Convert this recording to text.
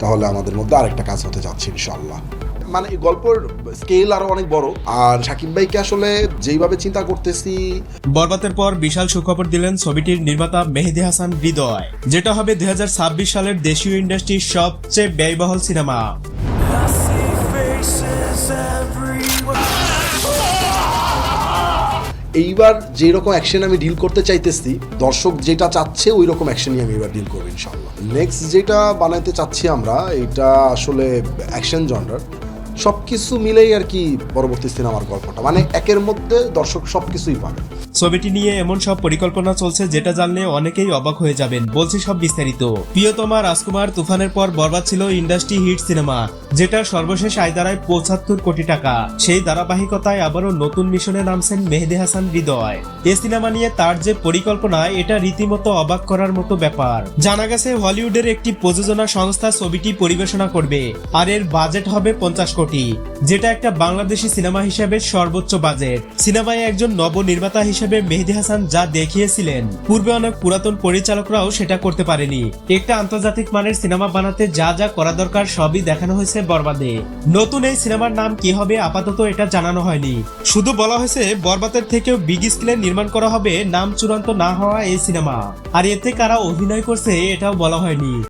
তাহলে আমাদের মধ্যে আরেকটা কাজ হতে যাচ্ছে ইনশাআল্লাহ। মানে এই গল্পের স্কেল আরো অনেক বড়, আর শাকিব ভাইকে আসলে যেইভাবে চিন্তা করতেছি। বরবাদের পর বিশাল সুখবর দিলেন ছবিটির নির্মাতা মেহেদী হাসান হৃদয়, যেটা হবে 2026 সালের দেশীয় ইন্ডাস্ট্রির সবচেয়ে ব্যয়বহুল সিনেমা। এইবার যেই রকম অ্যাকশন আমি ডিল করতে চাইতেছি, দর্শক যেটা চাচ্ছে ওই রকম অ্যাকশনই আমি এবার ডিল করবো ইনশাআল্লাহ। নেক্সট যেটা বানাইতে চাচ্ছি আমরা, এটা আসলে অ্যাকশন জনরার, সব কিছু মিলেই আর কি পরবর্তী সিনেমার গল্পটা, মানে একের মধ্যে দর্শক সব কিছুই পাবে। ছবিটি নিয়ে এমন সব পরিকল্পনা চলছে যেটা জানলে অনেকেই অবাক হয়ে যাবেন। বলছি সব বিস্তারিত। প্রিয়তমা রাজকুমার তুফানের পর বরবাদ ছিল ইন্ডাস্ট্রি হিট সিনেমা, যেটা সর্বশেষ আয় দাঁড়ায় 75 কোটি টাকা। সেই ধারাবাহিকতায় আবারও নতুন মিশনে নামছেন মেহেদী হাসান হৃদয়। এই সিনেমা নিয়ে তার যে পরিকল্পনা, এটা রীতিমতো অবাক করার মতো ব্যাপার। জানা গেছে হলিউডের একটি প্রযোজনা সংস্থা ছবিটি পরিবেশনা করবে, আর এর বাজেট হবে 50 কোটি, যেটা একটা বাংলাদেশি সিনেমা হিসেবে সর্বোচ্চ বাজেট। সিনেমায় একজন নবনির্মাতা হিসেবে মেহেদী হাসান যা দেখিয়েছিলেন, পূর্বে অনেক পুরাতন পরিচালকরাও সেটা করতে পারেনি। একটা আন্তর্জাতিক মানের সিনেমা বানাতে যা যা করা দরকার সবই দেখানো হয়েছে বরবাদে। নতুন এই সিনেমার নাম কি হবে আপাতত এটা জানানো হয়নি, শুধু বলা হয়েছে বরবাদের থেকেও বিগ স্কেলে নির্মাণ করা হবে নাম চূড়ান্ত না হওয়া এই সিনেমা। আর এতে কারা অভিনয় করছে এটাও বলা হয়নি।